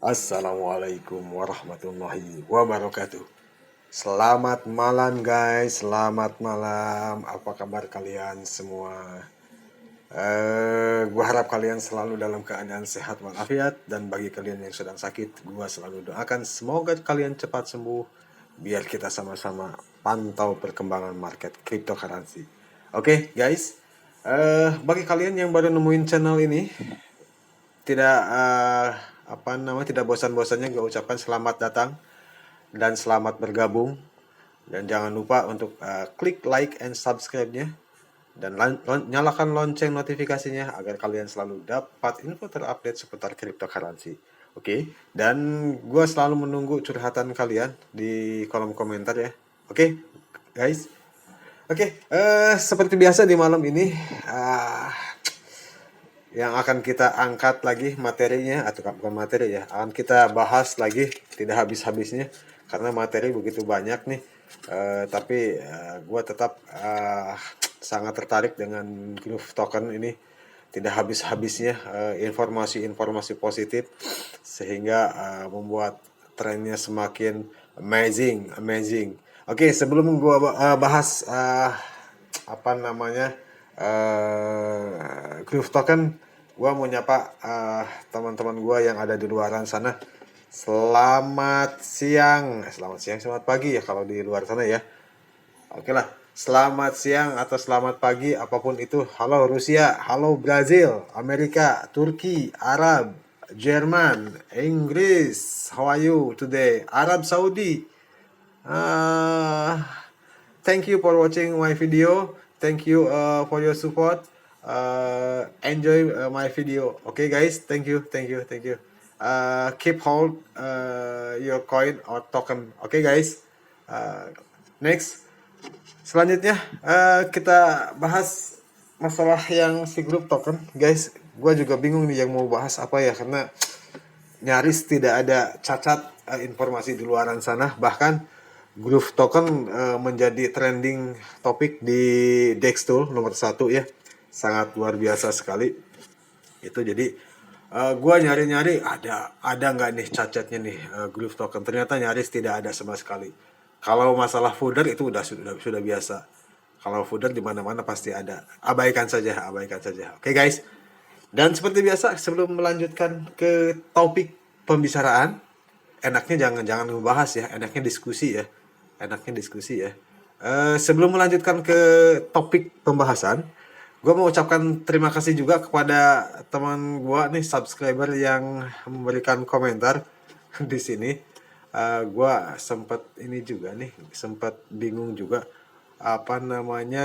Assalamualaikum warahmatullahi wabarakatuh. Selamat malam guys, selamat malam. Apa kabar kalian semua? Gua harap kalian selalu dalam keadaan sehat walafiat, dan bagi kalian yang sedang sakit, gua selalu doakan semoga kalian cepat sembuh biar kita sama-sama pantau perkembangan market cryptocurrency. Oke, guys. Bagi kalian yang baru nemuin channel ini, tidak tidak bosan-bosannya gue ucapkan selamat datang dan selamat bergabung, dan jangan lupa untuk klik like and subscribe-nya dan nyalakan lonceng notifikasinya agar kalian selalu dapat info terupdate seputar cryptocurrency. Oke, dan gue selalu menunggu curhatan kalian di kolom komentar ya. Oke, guys. Oke, seperti biasa di malam ini yang akan kita angkat lagi materinya, atau bukan materi ya, akan kita bahas lagi tidak habis-habisnya karena materi begitu banyak nih. Tapi gue tetap sangat tertarik dengan Groove Token ini, tidak habis-habisnya informasi-informasi positif sehingga membuat trennya semakin amazing. Oke, sebelum gue bahas Groove Token, gue mau nyapa teman-teman gue yang ada di luaran sana. Selamat siang, selamat pagi ya kalau di luar sana ya. Oke lah, selamat siang atau selamat pagi apapun itu. Halo Rusia, halo Brazil, Amerika, Turki, Arab, Jerman, Inggris. How are you today? Arab Saudi. Thank you for watching my video. Thank you for your support. Enjoy my video. Okay, guys. Thank you. Keep hold your coin or token. Okay, guys. Next. Selanjutnya kita bahas masalah yang si grup token, guys. Gue juga bingung nih yang mau bahas apa ya, karena nyaris tidak ada cacat informasi di luaran sana. Bahkan Groove Token menjadi trending topik di DEX Tool nomor 1 ya. Sangat luar biasa sekali. Itu jadi gue nyari-nyari ada nggak nih cacatnya nih Groove Token. Ternyata nyaris tidak ada sama sekali. Kalau masalah fooder itu sudah biasa. Kalau fooder di mana-mana pasti ada. Abaikan saja. Oke, guys. Dan seperti biasa, sebelum melanjutkan ke topik pembicaraan, enaknya jangan ngebahas ya, enaknya diskusi ya. Sebelum melanjutkan ke topik pembahasan, gue mau ucapkan terima kasih juga kepada teman gue nih, subscriber yang memberikan komentar di sini. Gue sempat bingung juga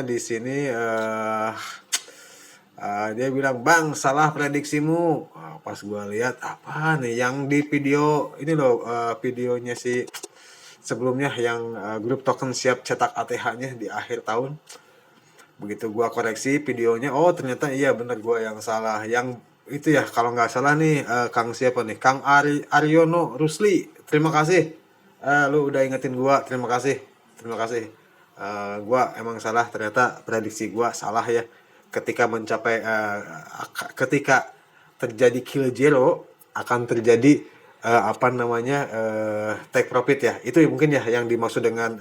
di sini. Dia bilang, "Bang, salah prediksimu." Pas gue lihat, apa nih yang di video ini loh, videonya si sebelumnya yang Grup Token siap cetak ATH-nya di akhir tahun. Begitu gua koreksi videonya, oh ternyata iya bener gua yang salah. Yang itu ya, kalau nggak salah nih Kang siapa nih? Kang Aryono Rusli. Terima kasih. Lu udah ingetin gua, terima kasih. Gua emang salah, ternyata prediksi gua salah ya. Ketika terjadi kill zero akan terjadi take profit ya. Itu mungkin ya yang dimaksud dengan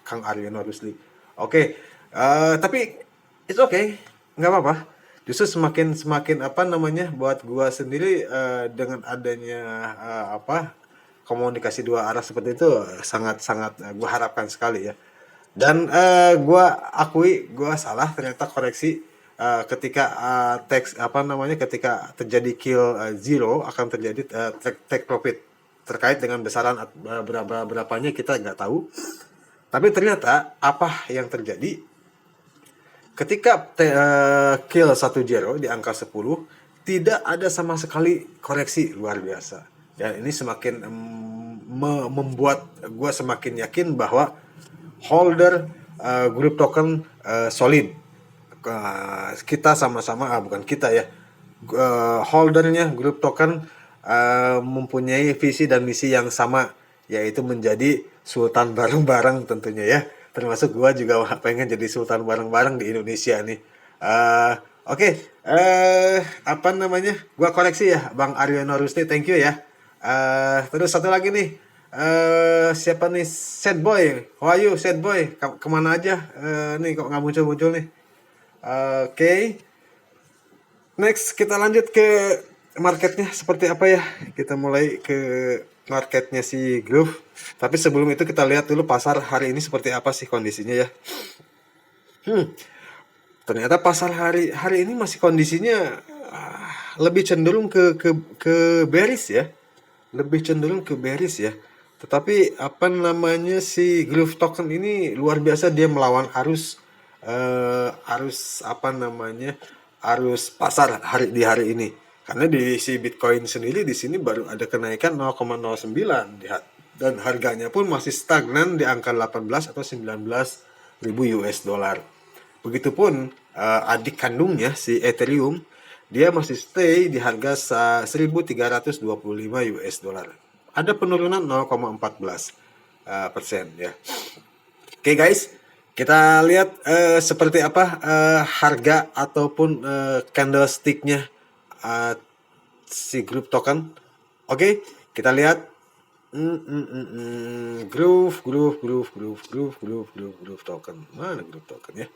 Kang Aryono Rusli. Oke. Tapi it's okay, nggak apa-apa. Justru semakin buat gua sendiri dengan adanya komunikasi dua arah seperti itu sangat gua harapkan sekali ya. Dan gua akui gua salah, ternyata koreksi ketika ketika terjadi kill zero akan terjadi take profit. Terkait dengan besaran berapanya kita nggak tahu. Tapi ternyata apa yang terjadi ketika kill 1-0 di angka 10, tidak ada sama sekali koreksi, luar biasa. Dan ini semakin membuat gue semakin yakin bahwa holder Groove Token solid. Kita sama-sama, bukan kita ya, holdernya Groove Token mempunyai visi dan misi yang sama, yaitu menjadi sultan bareng-bareng tentunya ya. Termasuk gue juga pengen jadi sultan bareng-bareng di Indonesia nih. Oke. Gue koreksi ya, Bang Aryono Rusli, thank you ya. Terus satu lagi nih, siapa nih? Sad Boy, how are you Sad Boy? Kemana aja? Nih kok nggak muncul-muncul nih? Oke, next kita lanjut ke marketnya seperti apa ya? Kita mulai ke marketnya si Groove. Tapi sebelum itu kita lihat dulu pasar hari ini seperti apa sih kondisinya ya. Ternyata pasar hari hari ini masih kondisinya lebih cenderung ke bearish ya. Lebih cenderung ke bearish ya. Tetapi apa namanya si Groove token ini luar biasa, dia melawan arus apa namanya arus pasar di hari ini. Karena di si Bitcoin sendiri di sini baru ada kenaikan 0,09 dan harganya pun masih stagnan di angka 18 atau 19 ribu US dollar. Begitupun adik kandungnya si Ethereum, dia masih stay di harga 1.325 US dollar. Ada penurunan 0,14 persen ya. Oke guys, kita lihat seperti apa harga ataupun candlesticknya si Groove token. Oke, kita lihat. Groove token. Mana Groove token ya?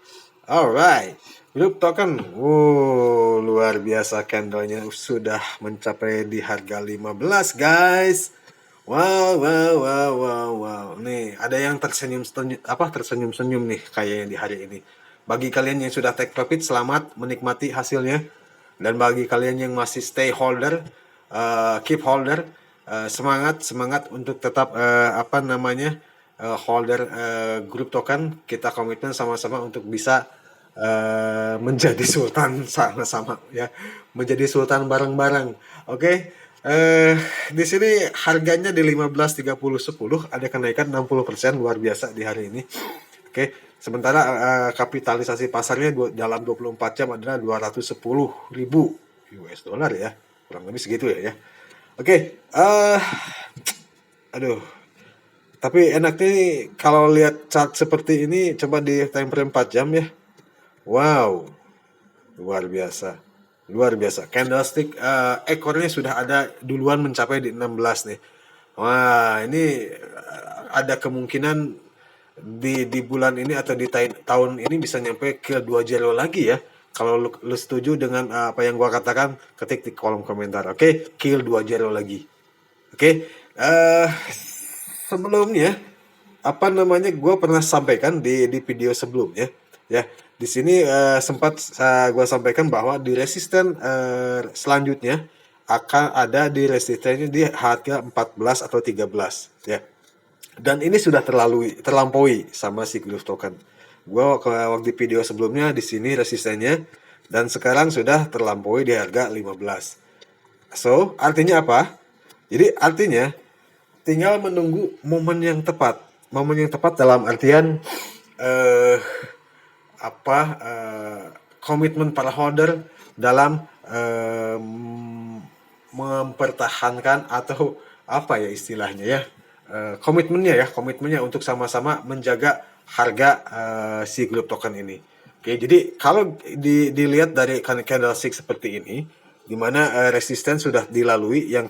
Alright, Groove token. Oh, luar biasa, candlenya sudah mencapai di harga 15 guys. Wow. Nih, ada yang tersenyum-senyum nih kayaknya di hari ini. Bagi kalian yang sudah take profit, selamat menikmati hasilnya. Dan bagi kalian yang masih stay holder, keep holder, semangat untuk tetap holder Groove token. Kita komitmen sama-sama untuk bisa menjadi sultan sama-sama ya, menjadi sultan bareng-bareng. Oke. Di sini harganya di 15.30.10 ada kenaikan 60%, luar biasa di hari ini. Oke, sementara kapitalisasi pasarnya dalam 24 jam adalah 210.000 US dollar ya. Kurang lebih segitu ya. Oke, aduh. Tapi enaknya nih kalau lihat chart seperti ini coba di time frame 4 jam ya. Wow. Luar biasa. Candlestick ekornya sudah ada duluan mencapai di 16 nih. Wah, ini ada kemungkinan di bulan ini atau di tahun ini bisa nyampe ke 2 lagi ya. Kalau lu setuju dengan apa yang gua katakan, ketik di kolom komentar. Oke, kill 2 lagi. Oke. Sebelumnya apa namanya gue pernah sampaikan di video sebelumnya ya. Di sini sempat gue sampaikan bahwa di resisten selanjutnya akan ada di resistennya di harga 14 atau 13 ya. Dan ini sudah terlampaui sama si Groove token. Gue waktu video sebelumnya di sini resistennya, dan sekarang sudah terlampaui di harga 15. So, artinya apa? Jadi artinya tinggal menunggu momen yang tepat. Momen yang tepat dalam artian komitmen para holder dalam mempertahankan atau apa ya istilahnya ya, komitmennya untuk sama-sama menjaga harga si Groove token ini. Oke, jadi kalau dilihat dari candlestick seperti ini, di mana resisten sudah dilalui yang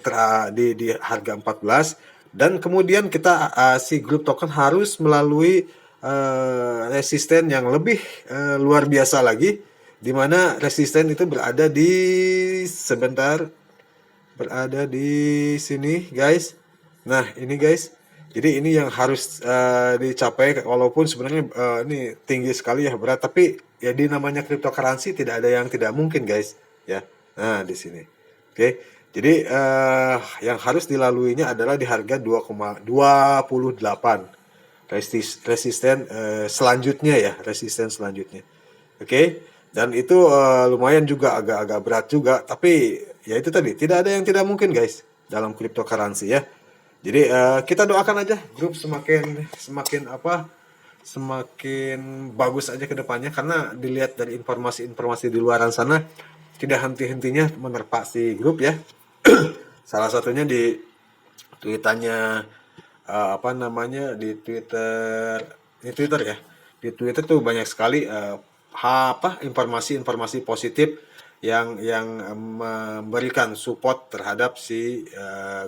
di harga 14, dan kemudian kita si Groove token harus melalui resisten yang lebih luar biasa lagi, di mana resisten itu berada di sini guys. Nah ini guys, jadi ini yang harus dicapai, walaupun sebenarnya ini tinggi sekali ya, berat, tapi ya di namanya cryptocurrency tidak ada yang tidak mungkin guys ya. Nah di sini oke. Jadi yang harus dilaluinya adalah di harga 2,28 resisten selanjutnya ya, resisten selanjutnya. Oke. Dan itu lumayan juga, agak berat juga, tapi ya itu tadi, tidak ada yang tidak mungkin guys dalam cryptocurrency ya. Jadi kita doakan aja grup semakin bagus aja ke depannya, karena dilihat dari informasi-informasi di luaran sana tidak henti-hentinya menerpa si grup ya. Salah satunya di tweetannya di Twitter ya. Di Twitter tuh banyak sekali informasi-informasi positif memberikan support terhadap si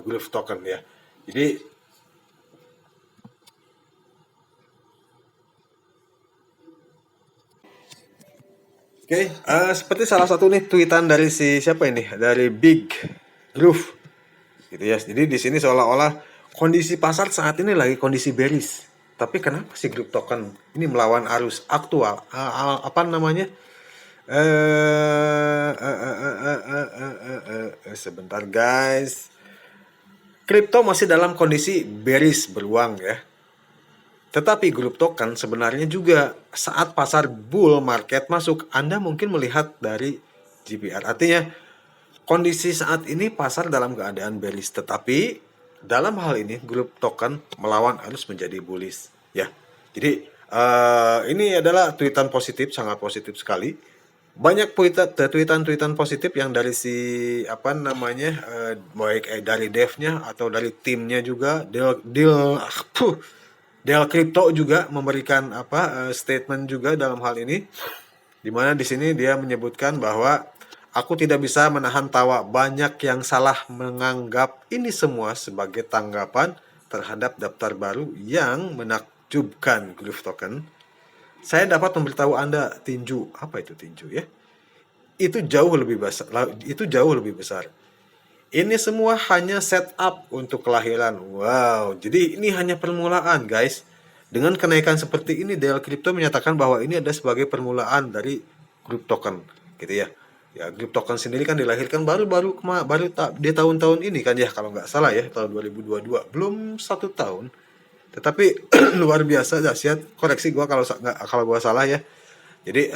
Groove token ya. Jadi oke, seperti salah satu nih tweetan dari si siapa ini? Dari Big Groove gitu ya. Jadi di sini seolah-olah kondisi pasar saat ini lagi kondisi bearish. Tapi kenapa sih Groove token ini melawan arus aktual? Apa namanya? Sebentar guys. Kripto masih dalam kondisi bearish beruang ya. Tetapi grup token sebenarnya juga saat pasar bull market masuk, Anda mungkin melihat dari GPR. Artinya kondisi saat ini pasar dalam keadaan bearish, tetapi dalam hal ini grup token melawan arus menjadi bullish ya. Jadi ini adalah tweetan positif, sangat positif sekali. Banyak tweetan positif yang dari si apa namanya baik dari devnya atau dari timnya juga Del Crypto juga memberikan statement juga dalam hal ini, di mana di sini dia menyebutkan bahwa aku tidak bisa menahan tawa, banyak yang salah menganggap ini semua sebagai tanggapan terhadap daftar baru yang menakjubkan Groove Token. Saya dapat memberitahu Anda tinju, apa itu tinju ya? Itu jauh lebih besar. Ini semua hanya setup untuk kelahiran. Wow, jadi ini hanya permulaan, guys. Dengan kenaikan seperti ini, Del Crypto menyatakan bahwa ini ada sebagai permulaan dari Groove Token, gitu ya. Ya, Groove Token sendiri kan dilahirkan baru di tahun-tahun ini kan ya, kalau nggak salah ya, tahun 2022. Belum 1 tahun. Tetapi luar biasa dahsyat. Koreksi gua kalau gua salah ya. Jadi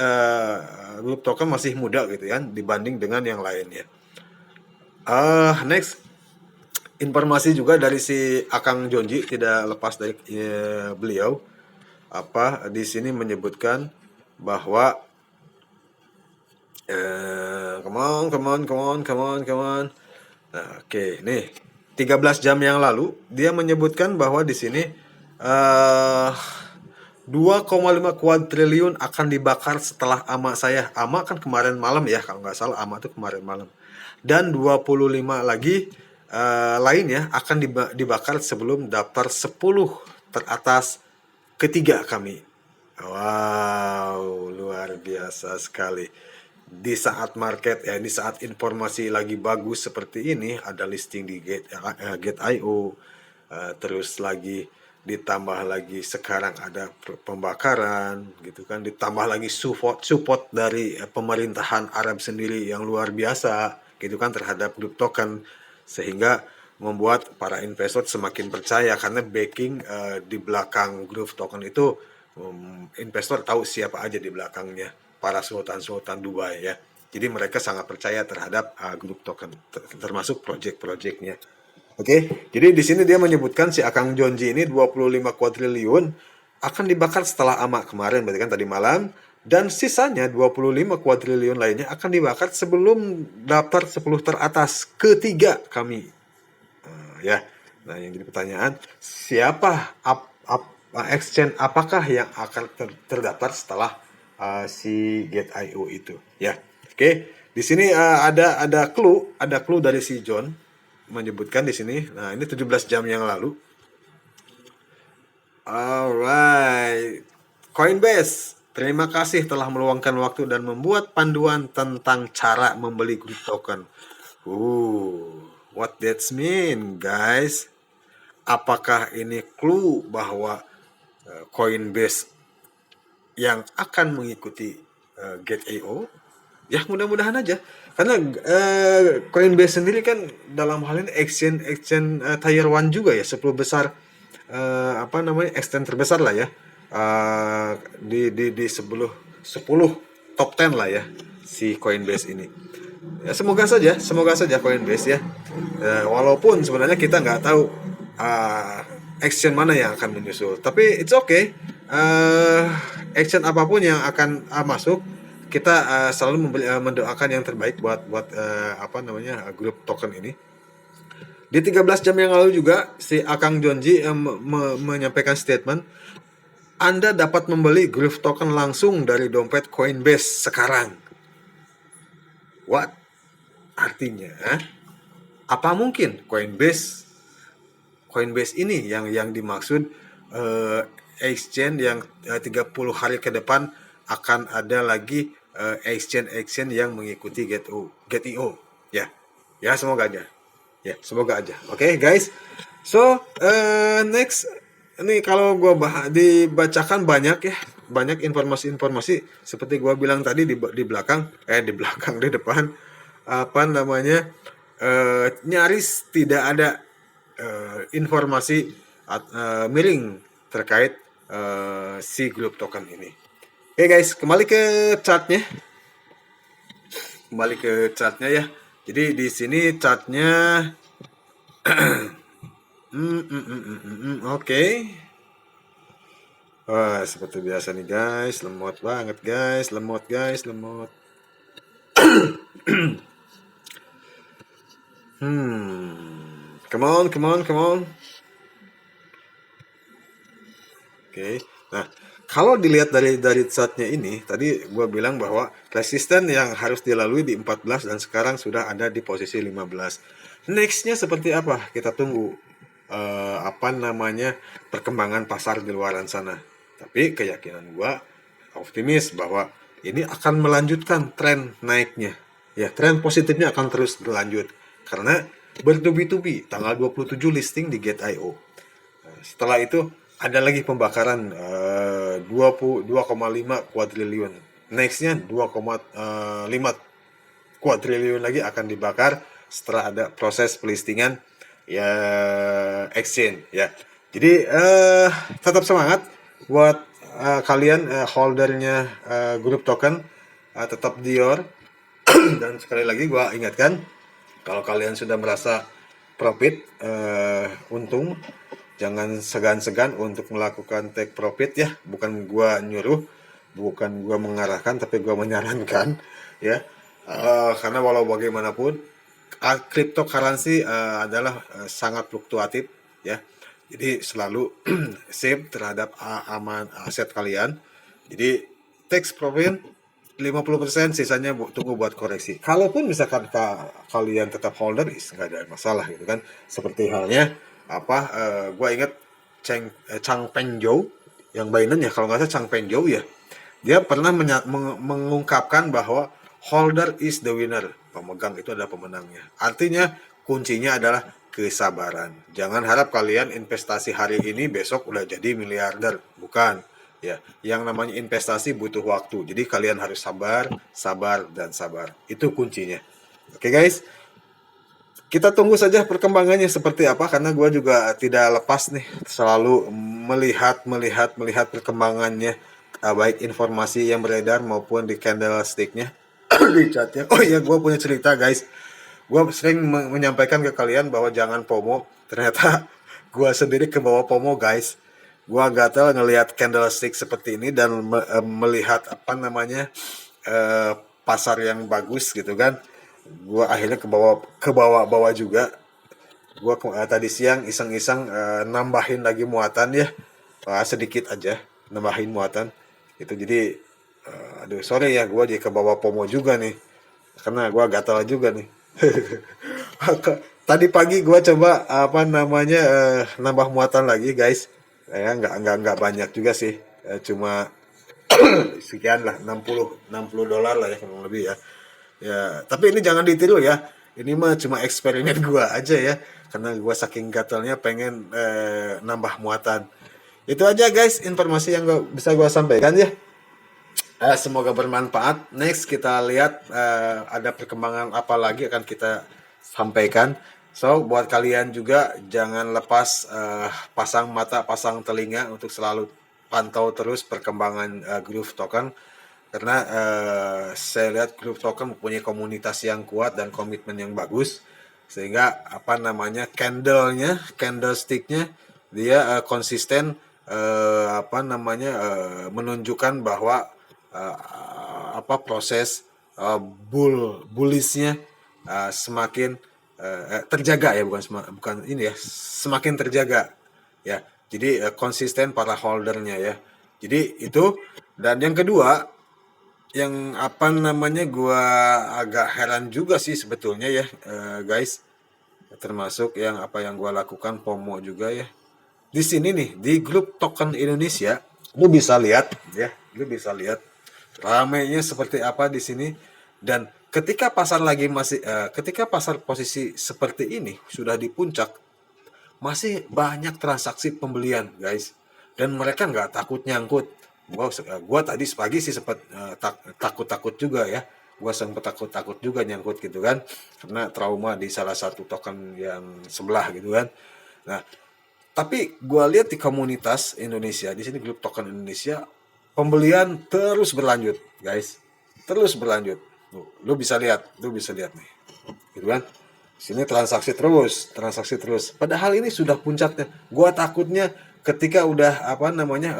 Groove Token masih muda gitu ya dibanding dengan yang lainnya. Next informasi juga dari si Akang Jonji, tidak lepas dari beliau di sini menyebutkan bahwa come on. Nah, oke, nih 13 jam yang lalu dia menyebutkan bahwa di sini 2,5 kuadriliun akan dibakar setelah AMA saya. AMA kan kemarin malam ya, kalau nggak salah AMA itu kemarin malam. Dan 25 lagi lainnya akan dibakar sebelum daftar 10 teratas ketiga kami. Wow, luar biasa sekali. Di saat market di saat informasi lagi bagus seperti ini, ada listing di Gate.io, terus lagi ditambah lagi sekarang ada pembakaran gitu kan, ditambah lagi support dari pemerintahan Arab sendiri yang luar biasa gitu kan terhadap Groove Token, sehingga membuat para investor semakin percaya karena backing di belakang Groove Token itu investor tahu siapa aja di belakangnya, para sultan-sultan Dubai ya. Jadi mereka sangat percaya terhadap Groove Token termasuk project-projectnya. Oke, jadi di sini dia menyebutkan si Akang Jonji ini 25 kuadriliun akan dibakar setelah AMA kemarin, berarti kan tadi malam, dan sisanya 25 kuadriliun lainnya akan dibakar sebelum daftar 10 teratas ketiga kami. Ya. Nah, yang jadi pertanyaan, siapa exchange apakah yang akan terdaftar setelah si Gate.io itu? Ya. Oke, di sini ada clue dari si John menyebutkan di sini. Nah, ini 17 jam yang lalu. Alright. Coinbase, terima kasih telah meluangkan waktu dan membuat panduan tentang cara membeli Groove Token. What that mean, guys? Apakah ini clue bahwa Coinbase yang akan mengikuti Gate.io? Ya, mudah-mudahan aja. Karena Coinbase sendiri kan dalam hal ini exchange tier 1 juga ya, 10 besar exchange terbesar lah ya. Di 10 top 10 lah ya si Coinbase ini. Ya, semoga saja Coinbase ya. Walaupun sebenarnya kita nggak tahu exchange mana yang akan menyusul, tapi it's okay. Exchange apapun yang akan masuk, kita selalu mendoakan yang terbaik buat Groove Token ini. Di 13 jam yang lalu juga si Akang Jonji menyampaikan statement, Anda dapat membeli Groove Token langsung dari dompet Coinbase sekarang. What? Artinya, apa mungkin Coinbase ini yang dimaksud exchange yang 30 hari ke depan akan ada lagi exchange yang mengikuti Get.io ya. Ya, semoga aja. Ya, semoga aja. Oke, guys. So, next ini kalau gua dibacakan banyak ya, banyak informasi-informasi seperti gua bilang tadi di belakang di belakang di depan apa namanya nyaris tidak ada informasi miring terkait si grup token ini. Oke guys, kembali ke chartnya. Kembali ke chartnya ya. Jadi di sini chartnya oke. Wah, seperti biasa nih guys, lemot banget guys, lemot. Come on. Oke. Nah, kalau dilihat dari chartnya ini, tadi gue bilang bahwa resisten yang harus dilalui di 14 dan sekarang sudah ada di posisi 15. Nextnya seperti apa? Kita tunggu apa namanya perkembangan pasar di luaran sana. Tapi keyakinan gue optimis bahwa ini akan melanjutkan tren naiknya. Ya, tren positifnya akan terus berlanjut karena bertubi-tubi tanggal 27 listing di Get.io. Setelah itu ada lagi pembakaran 2,5 kuadriliun. Nextnya 2,5 kuadriliun lagi akan dibakar setelah ada proses pelistingan ya exchange ya. Jadi tetap semangat buat kalian holdernya grup token, tetap Dior. Dan sekali lagi gue ingatkan, kalau kalian sudah merasa profit untung, jangan segan-segan untuk melakukan take profit ya. Bukan gua nyuruh, bukan gua mengarahkan, tapi gua menyarankan ya. Karena walau bagaimanapun cryptocurrency adalah sangat fluktuatif ya. Jadi selalu save terhadap aman aset kalian. Jadi take profit 50%, sisanya tunggu buat koreksi. Kalaupun misalkan kalian tetap holder, nggak ada masalah gitu kan. Seperti halnya gue inget Chang Pengzhou yang Binance ya, kalau nggak salah Chang Pengzhou ya, dia pernah mengungkapkan bahwa holder is the winner, pemegang itu adalah pemenangnya. Artinya kuncinya adalah kesabaran. Jangan harap kalian investasi hari ini besok udah jadi miliarder, bukan ya. Yang namanya investasi butuh waktu, jadi kalian harus sabar, itu kuncinya. Oke guys, kita tunggu saja perkembangannya seperti apa, karena gue juga tidak lepas nih selalu melihat perkembangannya, baik informasi yang beredar maupun di candlestick-nya di chatnya. Oh iya, gue punya cerita guys. Gue sering menyampaikan ke kalian bahwa jangan FOMO. Ternyata gue sendiri kebawa FOMO guys. Gue gatel ngelihat candlestick seperti ini dan melihat pasar yang bagus gitu kan. Gue akhirnya kebawa juga. Gue tadi siang iseng-iseng nambahin lagi muatan ya, sedikit aja nambahin muatan itu. Jadi aduh sorry ya, gue jadi kebawa FOMO juga nih karena gue gatal juga nih. Tadi pagi gue coba nambah muatan lagi guys ya, nggak banyak juga sih, cuma sekian lah, 60 dolar lah ya kurang lebih ya. Ya, tapi ini jangan ditiru ya. Ini mah cuma eksperimen gua aja ya. Karena gua saking gatalnya pengen nambah muatan. Itu aja guys informasi yang bisa gua sampaikan ya. Semoga bermanfaat. Next kita lihat ada perkembangan apa lagi akan kita sampaikan. So buat kalian juga jangan lepas pasang mata, pasang telinga untuk selalu pantau terus perkembangan Groove Token. Karena saya lihat Groove Token mempunyai komunitas yang kuat dan komitmen yang bagus, sehingga candlesticknya dia konsisten menunjukkan bahwa proses bullishnya semakin terjaga ya, bukan ini ya, semakin terjaga ya. Jadi konsisten para holdernya ya. Jadi itu. Dan yang kedua, yang apa namanya gua agak heran juga sih sebetulnya ya, guys. Termasuk yang apa yang gua lakukan FOMO juga ya. Di sini nih di grup token Indonesia, lu bisa lihat ya, lu bisa lihat ramainya seperti apa di sini. Dan ketika pasar lagi ketika pasar posisi seperti ini sudah di puncak, masih banyak transaksi pembelian guys, dan mereka nggak takut nyangkut. Gua tadi pagi sih sempat takut-takut juga ya, gua sempat takut-takut juga nyangkut gitu kan, karena trauma di salah satu token yang sebelah gitu kan. Nah, tapi gua lihat di komunitas Indonesia di sini, grup token Indonesia, pembelian terus berlanjut guys, terus berlanjut. Lu bisa lihat, nih gitu kan. Sini transaksi terus. Padahal ini sudah puncaknya. Gua takutnya ketika udah apa namanya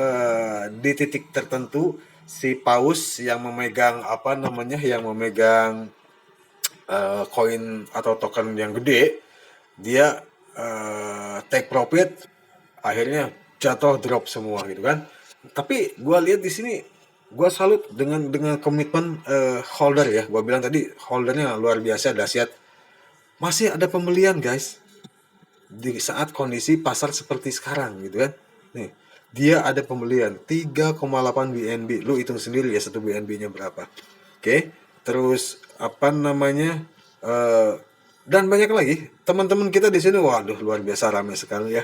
di titik tertentu, si paus yang memegang apa namanya, yang memegang koin atau token yang gede, dia take profit, akhirnya jatuh drop semua gitu kan. Tapi gua lihat di sini, gua salut dengan komitmen holder ya. Gua bilang tadi holdernya luar biasa dahsyat. Masih ada pembelian guys di saat kondisi pasar seperti sekarang gitu kan. Nih, dia ada pembelian 3,8 BNB. Lu hitung sendiri ya, satu BNB-nya berapa. Oke. Terus apa namanya? Dan banyak lagi teman-teman kita di sini, waduh luar biasa ramai sekali ya.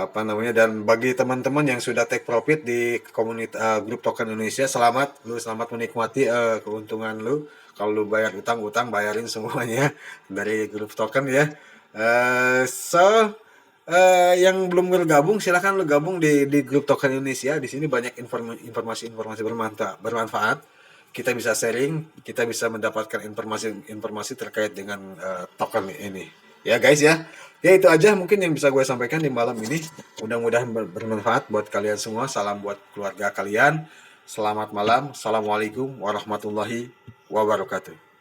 Apa namanya, dan bagi teman-teman yang sudah take profit di komunitas grup token Indonesia, selamat menikmati keuntungan lu. Kalau lu bayar utang bayarin semuanya dari grup token ya. Yang belum bergabung silahkan lu gabung di grup token Indonesia. Di sini banyak informasi bermanfaat. Kita bisa sharing, kita bisa mendapatkan informasi terkait dengan token ini. Ya guys ya. Ya itu aja mungkin yang bisa gue sampaikan di malam ini. Mudah-mudahan bermanfaat buat kalian semua. Salam buat keluarga kalian. Selamat malam. Assalamualaikum warahmatullahi wabarakatuh.